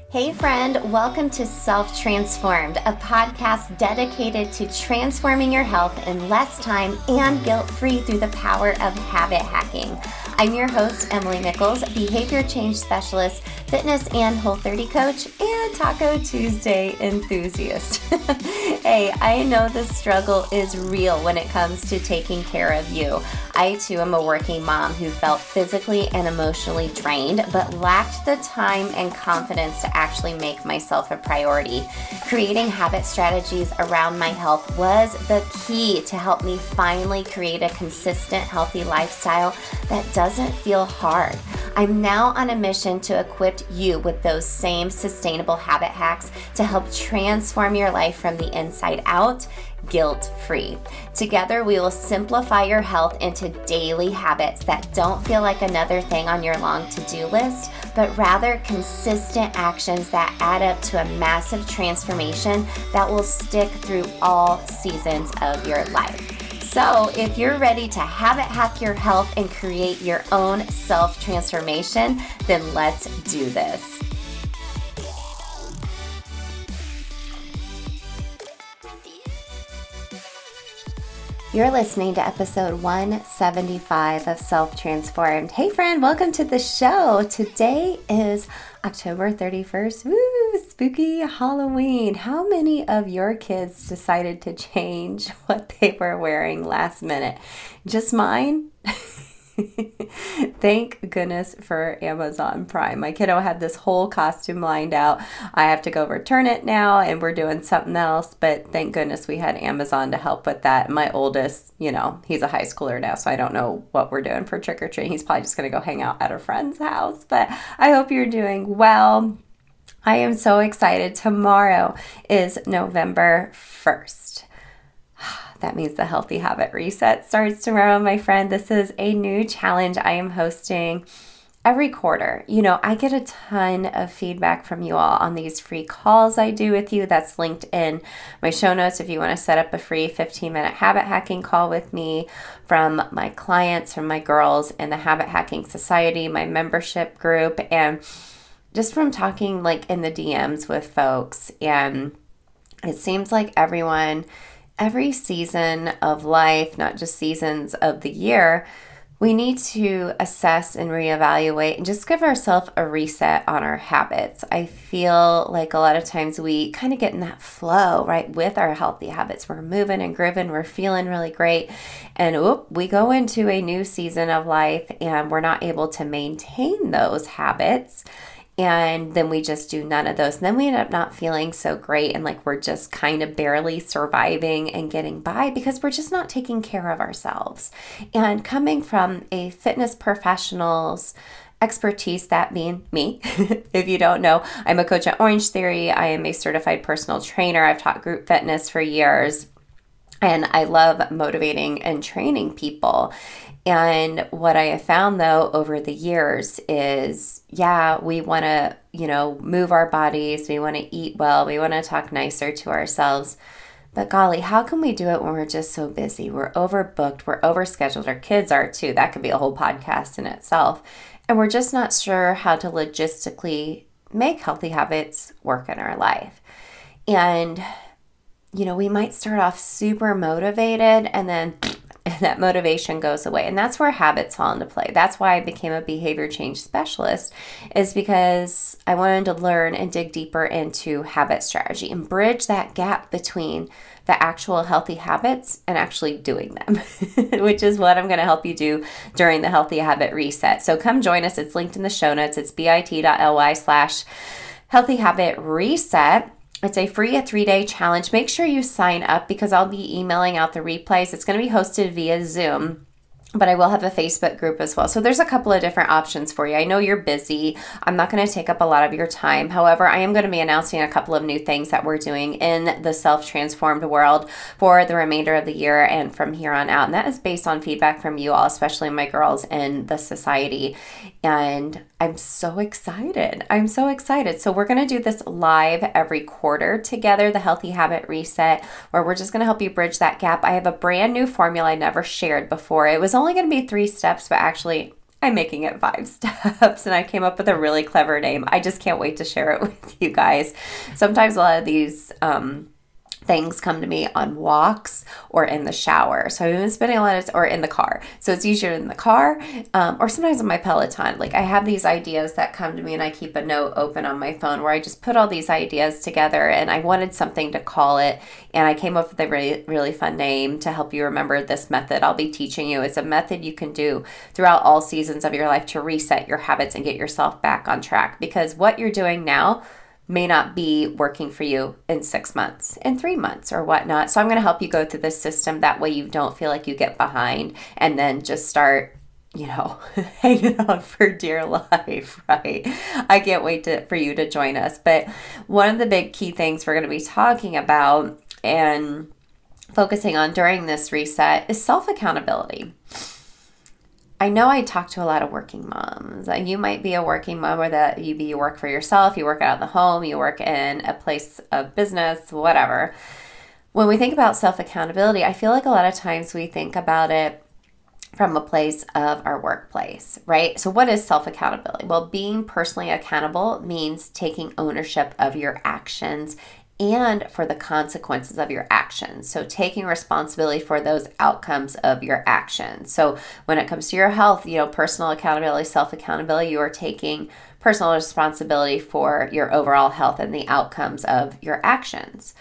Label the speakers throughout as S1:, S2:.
S1: Hey friend, welcome to Self Transformed, a podcast dedicated to transforming your health in less time and guilt-free through the power of habit hacking. I'm your host, Emily Nichols, behavior change specialist, fitness and Whole30 coach, and Taco Tuesday enthusiast. Hey, I know the struggle is real when it comes to taking care of you. I too am a working mom who felt physically and emotionally drained, but lacked the time and confidence to actually make myself a priority. Creating habit strategies around my health was the key to help me finally create a consistent, healthy lifestyle that doesn't feel hard. I'm now on a mission to equip you with those same sustainable habit hacks to help transform your life from the inside out, guilt-free. Together, we will simplify your health into daily habits that don't feel like another thing on your long to-do list, but rather consistent actions that add up to a massive transformation that will stick through all seasons of your life. So if you're ready to habit hack your health and create your own self-transformation, then let's do this. You're listening to episode 175 of Self Transformed. Hey friend, welcome to the show. Today is October 31st. Woo, spooky Halloween. How many of your kids decided to change what they were wearing last minute? Just mine? Thank goodness for Amazon Prime. My kiddo had this whole costume lined out. I have to go return it now and we're doing something else, but thank goodness we had Amazon to help with that. My oldest, he's a high schooler now, so I don't know what we're doing for trick or treat. He's probably just going to go hang out at a friend's house, but I hope you're doing well. I am so excited. Tomorrow is November 1st. That means the Healthy Habit Reset starts tomorrow, my friend. This is a new challenge I am hosting every quarter. I get a ton of feedback from you all on these free calls I do with you. That's linked in my show notes if you want to set up a free 15-minute habit hacking call with me, from my clients, from my girls in the Habit Hacking Society, my membership group, and just from talking like in the DMs with folks. And it seems like every season of life, not just seasons of the year, we need to assess and reevaluate and just give ourselves a reset on our habits. I feel like a lot of times we kind of get in that flow, right, with our healthy habits. We're moving and grooving, we're feeling really great, and we go into a new season of life and we're not able to maintain those habits. And then we just do none of those. And then we end up not feeling so great and like we're just kind of barely surviving and getting by because we're just not taking care of ourselves. And coming from a fitness professional's expertise, that being me, if you don't know, I'm a coach at Orange Theory. I am a certified personal trainer. I've taught group fitness for years. And I love motivating and training people. And what I have found, though, over the years is, we want to, move our bodies. We want to eat well. We want to talk nicer to ourselves. But golly, how can we do it when we're just so busy? We're overbooked. We're overscheduled. Our kids are too. That could be a whole podcast in itself. And we're just not sure how to logistically make healthy habits work in our life. And we might start off super motivated and then that motivation goes away. And that's where habits fall into play. That's why I became a behavior change specialist, is because I wanted to learn and dig deeper into habit strategy and bridge that gap between the actual healthy habits and actually doing them, which is what I'm going to help you do during the Healthy Habit Reset. So come join us. It's linked in the show notes. It's bit.ly/Healthy Habit Reset. It's a free 3-day challenge. Make sure you sign up because I'll be emailing out the replays. It's going to be hosted via Zoom, but I will have a Facebook group as well. So there's a couple of different options for you. I know you're busy. I'm not going to take up a lot of your time. However, I am going to be announcing a couple of new things that we're doing in the self-transformed world for the remainder of the year and from here on out. And that is based on feedback from you all, especially my girls in the society. And I'm so excited. So we're going to do this live every quarter together, the Healthy Habit Reset, where we're just going to help you bridge that gap. I have a brand new formula I never shared before. It was only going to be 3 steps, but actually I'm making it 5 steps, and I came up with a really clever name. I just can't wait to share it with you guys. Sometimes a lot of these things come to me on walks or in the shower. So I've been spending a lot of, or in the car. So it's easier in the car, or sometimes on my Peloton. Like I have these ideas that come to me, and I keep a note open on my phone where I just put all these ideas together, and I wanted something to call it. And I came up with a really, really fun name to help you remember this method I'll be teaching you. It's a method you can do throughout all seasons of your life to reset your habits and get yourself back on track, because what you're doing now may not be working for you in 6 months, in 3 months, or whatnot. So I'm going to help you go through this system. That way you don't feel like you get behind and then just start, hanging on for dear life, right? I can't wait for you to join us. But one of the big key things we're going to be talking about and focusing on during this reset is self-accountability. I know I talk to a lot of working moms. You might be a working mom, or that you work for yourself, you work out of the home, you work in a place of business, whatever. When we think about self-accountability, I feel like a lot of times we think about it from a place of our workplace, right? So what is self-accountability? Well, being personally accountable means taking ownership of your actions and for the consequences of your actions. So taking responsibility for those outcomes of your actions. So when it comes to your health, personal accountability, self-accountability, you are taking personal responsibility for your overall health and the outcomes of your actions.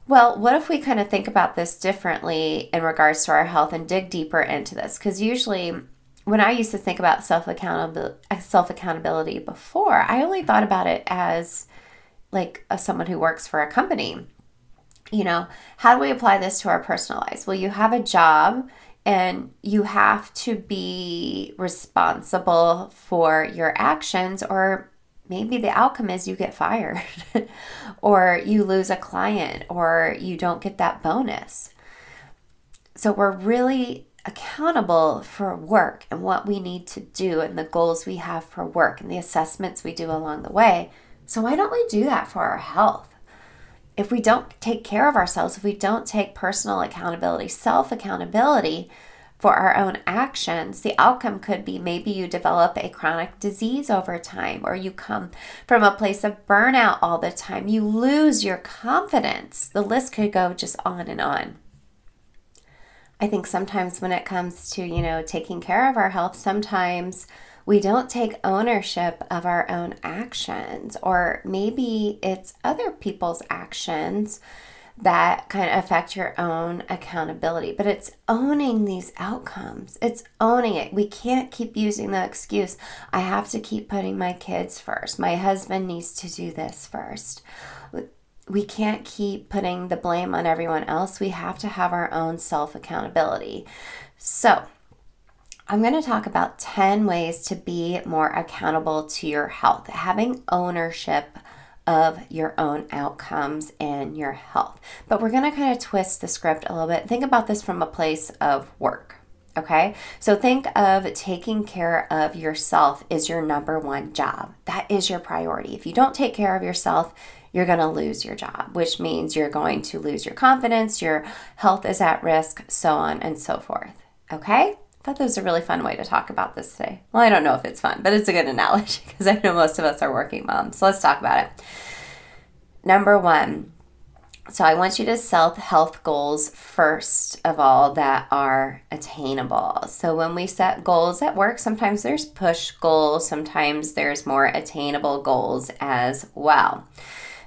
S1: Well, what if we kind of think about this differently in regards to our health and dig deeper into this? Because usually when I used to think about self-accountability before, I only thought about it as like someone who works for a company. How do we apply this to our personal lives? Well, you have a job and you have to be responsible for your actions, or maybe the outcome is you get fired or you lose a client or you don't get that bonus. So we're really accountable for work and what we need to do and the goals we have for work and the assessments we do along the way. So why don't we do that for our health? If we don't take care of ourselves, if we don't take personal accountability, self-accountability for our own actions, the outcome could be maybe you develop a chronic disease over time, or you come from a place of burnout all the time. You lose your confidence. The list could go just on and on. I think sometimes when it comes to, taking care of our health, sometimes we don't take ownership of our own actions, or maybe it's other people's actions that kind of affect your own accountability. But it's owning these outcomes. It's owning it. We can't keep using the excuse, I have to keep putting my kids first. My husband needs to do this first. We can't keep putting the blame on everyone else. We have to have our own self-accountability. So I'm going to talk about 10 ways to be more accountable to your health, having ownership of your own outcomes and your health. But we're going to kind of twist the script a little bit. Think about this from a place of work, okay? So think of taking care of yourself is your number one job. That is your priority. If you don't take care of yourself, you're going to lose your job, which means you're going to lose your confidence, your health is at risk, so on and so forth, okay? I thought that was a really fun way to talk about this today. Well, I don't know if it's fun, but it's a good analogy because I know most of us are working moms. So let's talk about it. Number one, so I want you to set health goals first of all that are attainable. So when we set goals at work, sometimes there's push goals, sometimes there's more attainable goals as well.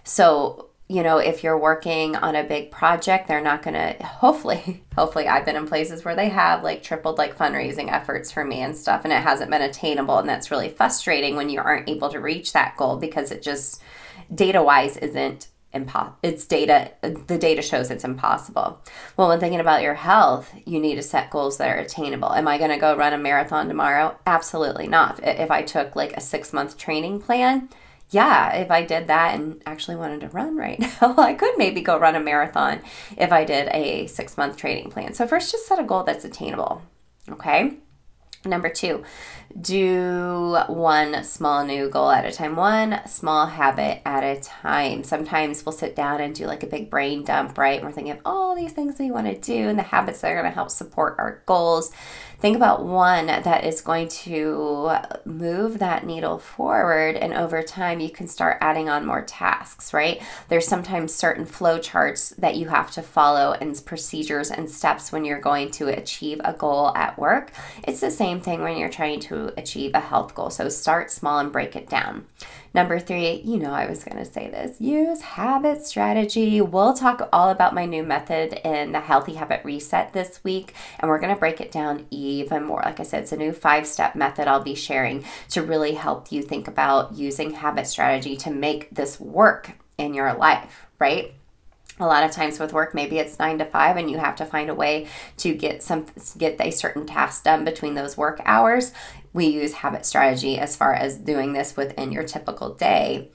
S1: So if you're working on a big project, they're not going to, hopefully I've been in places where they have tripled fundraising efforts for me and stuff, and it hasn't been attainable. And that's really frustrating when you aren't able to reach that goal because it just data-wise isn't impossible. The data shows it's impossible. Well, when thinking about your health, you need to set goals that are attainable. Am I going to go run a marathon tomorrow? Absolutely not. If I took a 6-month training plan, yeah, if I did that and actually wanted to run right now, I could maybe go run a marathon if I did a 6-month training plan. So first, just set a goal that's attainable, okay? Number 2, do one small new goal at a time, one small habit at a time. Sometimes we'll sit down and do a big brain dump, right? And we're thinking of all these things we want to do and the habits that are going to help support our goals. Think about one that is going to move that needle forward, and over time you can start adding on more tasks, right? There's sometimes certain flow charts that you have to follow and procedures and steps when you're going to achieve a goal at work. It's the same thing when you're trying to achieve a health goal. So start small and break it down. Number 3, I was going to say this, use habit strategy. We'll talk all about my new method in the Healthy Habit Reset this week, and we're going to break it down even more. Like I said, it's a new 5-step method I'll be sharing to really help you think about using habit strategy to make this work in your life, right? A lot of times with work, maybe it's 9 to 5 and you have to find a way to get a certain task done between those work hours. We use habit strategy as far as doing this within your typical day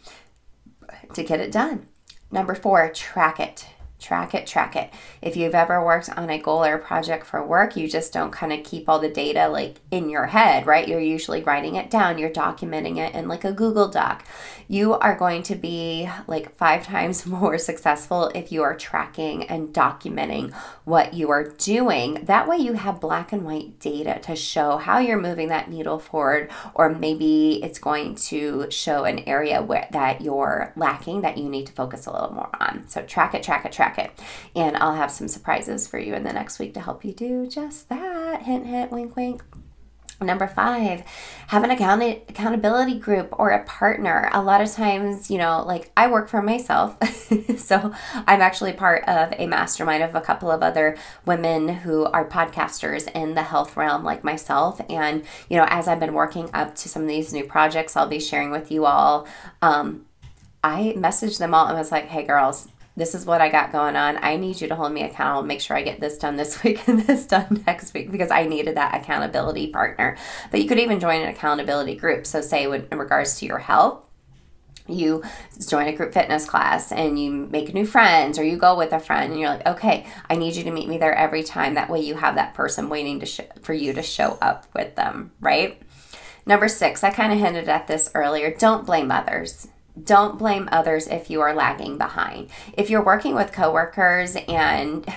S1: to get it done. Number 4, track it. Track it. If you've ever worked on a goal or a project for work, you just don't kind of keep all the data like in your head, right? You're usually writing it down. You're documenting it in like a Google Doc. You are going to be like 5 times more successful if you are tracking and documenting what you are doing. That way you have black and white data to show how you're moving that needle forward, or maybe it's going to show an area that you're lacking that you need to focus a little more on. So track it. And I'll have some surprises for you in the next week to help you do just that. Hint, hint, wink, wink. Number 5, have an accountability group or a partner. A lot of times, like I work for myself, so I'm actually part of a mastermind of a couple of other women who are podcasters in the health realm like myself. And, as I've been working up to some of these new projects I'll be sharing with you all, I messaged them all and was like, hey girls, this is what I got going on. I need you to hold me accountable, make sure I get this done this week and this done next week, because I needed that accountability partner. But you could even join an accountability group. So say in regards to your health, you join a group fitness class and you make new friends, or you go with a friend and you're like, okay, I need you to meet me there every time. That way you have that person waiting for you to show up with them, right? Number 6, I kind of hinted at this earlier. Don't blame others. Don't blame others if you are lagging behind. If you're working with coworkers and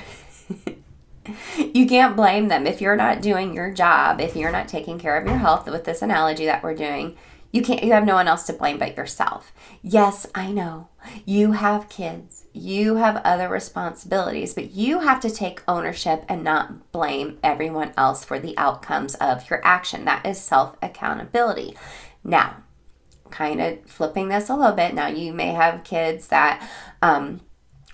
S1: you can't blame them if you're not doing your job, if you're not taking care of your health with this analogy that we're doing, you have no one else to blame but yourself. Yes, I know. You have kids. You have other responsibilities, but you have to take ownership and not blame everyone else for the outcomes of your action. That is self-accountability. Now, kind of flipping this a little bit. Now, you may have kids that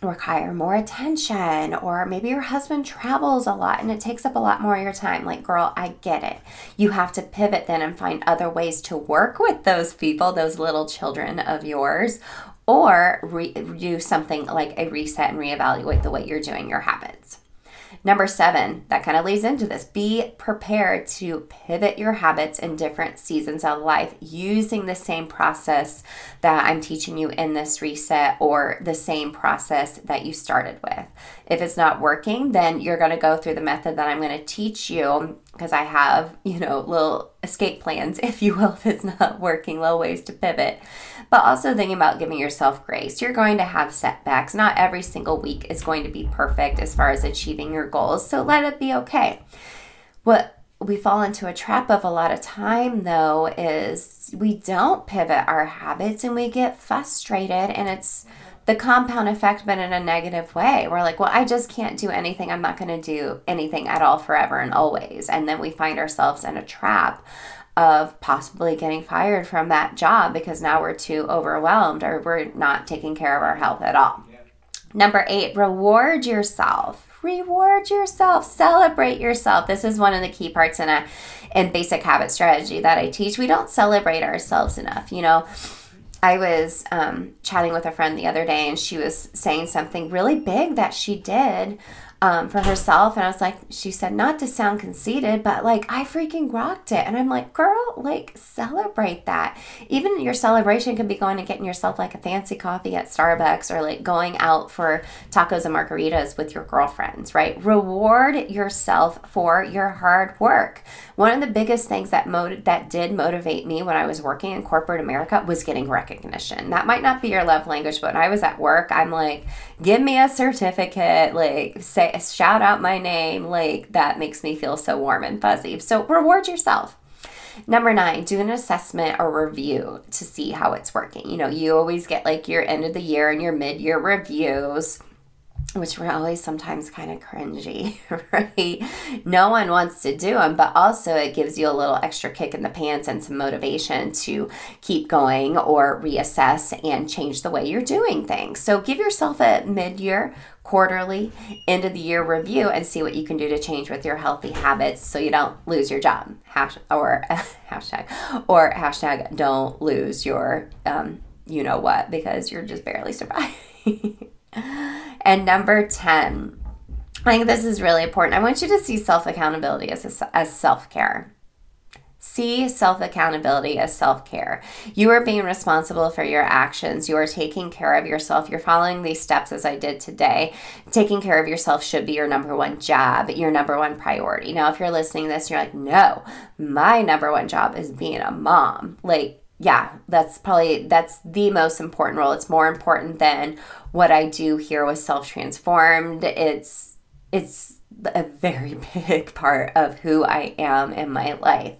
S1: require more attention, or maybe your husband travels a lot and it takes up a lot more of your time. Like, girl, I get it. You have to pivot then and find other ways to work with those people, those little children of yours, or do something like a reset and reevaluate the way you're doing your habits. Number 7, that kind of leads into this. Be prepared to pivot your habits in different seasons of life using the same process that I'm teaching you in this reset, or the same process that you started with. If it's not working, then you're going to go through the method that I'm going to teach you, because I have, little escape plans, if you will, if it's not working, little ways to pivot. But also thinking about giving yourself grace. You're going to have setbacks. Not every single week is going to be perfect as far as achieving your goals, so let it be okay. What we fall into a trap of a lot of time, though, is we don't pivot our habits and we get frustrated, and it's the compound effect, but in a negative way. We're like, well, I just can't do anything. I'm not going to do anything at all forever and always. And then we find ourselves in a trap of possibly getting fired from that job because now we're too overwhelmed, or we're not taking care of our health at all. Number 8, reward yourself. Reward yourself. Celebrate yourself. This is one of the key parts in basic habit strategy that I teach. We don't celebrate ourselves enough. I was chatting with a friend the other day, and she was saying something really big that she did for herself. And I was like, she said, not to sound conceited, but like, I freaking rocked it. And I'm like, girl, like, celebrate that. Even your celebration could be going and getting yourself like a fancy coffee at Starbucks, or like going out for tacos and margaritas with your girlfriends, right? Reward yourself for your hard work. One of the biggest things that did motivate me when I was working in corporate America was getting recognition. That might not be your love language, but when I was at work, I'm like, give me a certificate, like, say shout out my name. Like, that makes me feel so warm and fuzzy. So reward yourself. Number 9, do an assessment or review to see how it's working. You always get like your end of the year and your mid-year reviews, which were always sometimes kind of cringy, right? No one wants to do them, but also it gives you a little extra kick in the pants and some motivation to keep going or reassess and change the way you're doing things. So give yourself a mid-year, quarterly, end of the year review and see what you can do to change with your healthy habits so you don't lose your job. Hashtag don't lose your you know what, because you're just barely surviving. And number 10, I think this is really important. I want you to see self-accountability as self-care. See self-accountability as self-care. You are being responsible for your actions. You are taking care of yourself. You're following these steps as I did today. Taking care of yourself should be your number one job, your number one priority. Now, if you're listening to this, you're like, no, my number one job is being a mom. Like, yeah, that's the most important role. It's more important than what I do here with Self-Transformed. It's a very big part of who I am in my life.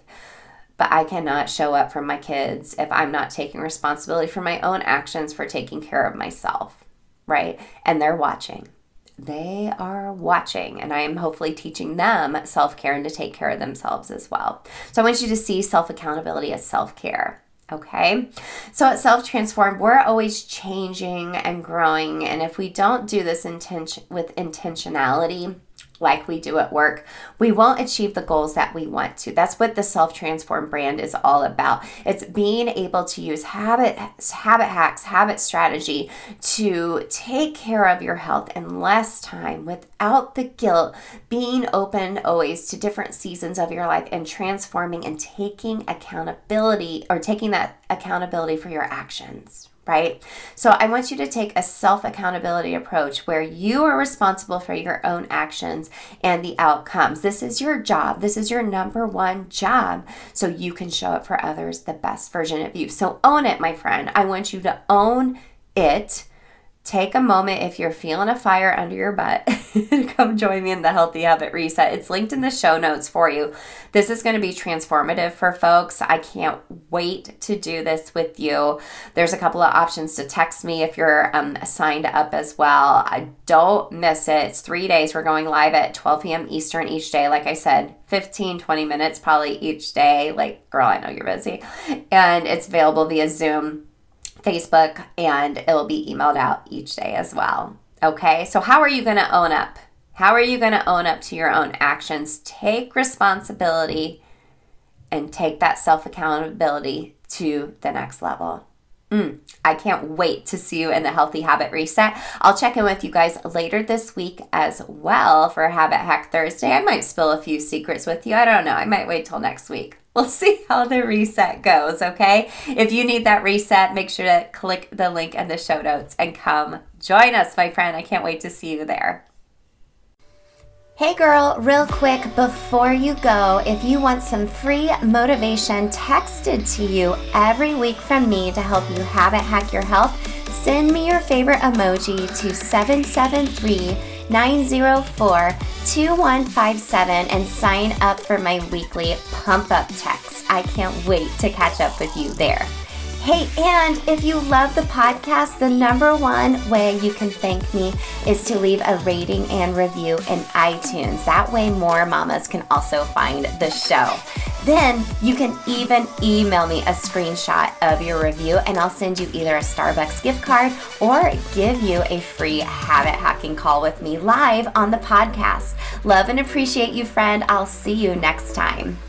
S1: But I cannot show up for my kids if I'm not taking responsibility for my own actions for taking care of myself, right? And they're watching. They are watching, and I am hopefully teaching them self-care and to take care of themselves as well. So I want you to see self-accountability as self-care. Okay, so at Self-Transformed, we're always changing and growing, and if we don't do this with intentionality, like we do at work, we won't achieve the goals that we want to. That's what the Self-Transformed brand is all about. It's being able to use habit hacks, habit strategy to take care of your health in less time without the guilt, being open always to different seasons of your life and transforming and taking accountability or taking that accountability for your actions. Right? So I want you to take a self-accountability approach where you are responsible for your own actions and the outcomes. This is your job. This is your number one job. So you can show up for others the best version of you. So own it, my friend. I want you to own it. Take a moment if you're feeling a fire under your butt. Come join me in the Healthy Habit Reset. It's linked in the show notes for you. This is going to be transformative for folks. I can't wait to do this with you. There's a couple of options to text me if you're signed up as well. I don't miss it. It's 3 days. We're going live at 12 p.m. Eastern each day. Like I said, 15, 20 minutes probably each day. Like, girl, I know you're busy. And it's available via Zoom, Facebook, and it'll be emailed out each day as well. Okay, so how are you going to own up? How are you going to own up to your own actions? Take responsibility and take that self-accountability to the next level. I can't wait to see you in the Healthy Habit Reset. I'll check in with you guys later this week as well for Habit Hack Thursday. I might spill a few secrets with you. I don't know. I might wait till next week. We'll see how the reset goes, okay? If you need that reset, make sure to click the link in the show notes and come join us, my friend. I can't wait to see you there. Hey girl, real quick before you go, if you want some free motivation texted to you every week from me to help you habit hack your health, send me your favorite emoji to 773-904-2157 and sign up for my weekly pump up text. I can't wait to catch up with you there. Hey, and if you love the podcast, the number one way you can thank me is to leave a rating and review in iTunes. That way more mamas can also find the show. Then you can even email me a screenshot of your review and I'll send you either a Starbucks gift card or give you a free habit hacking call with me live on the podcast. Love and appreciate you, friend. I'll see you next time.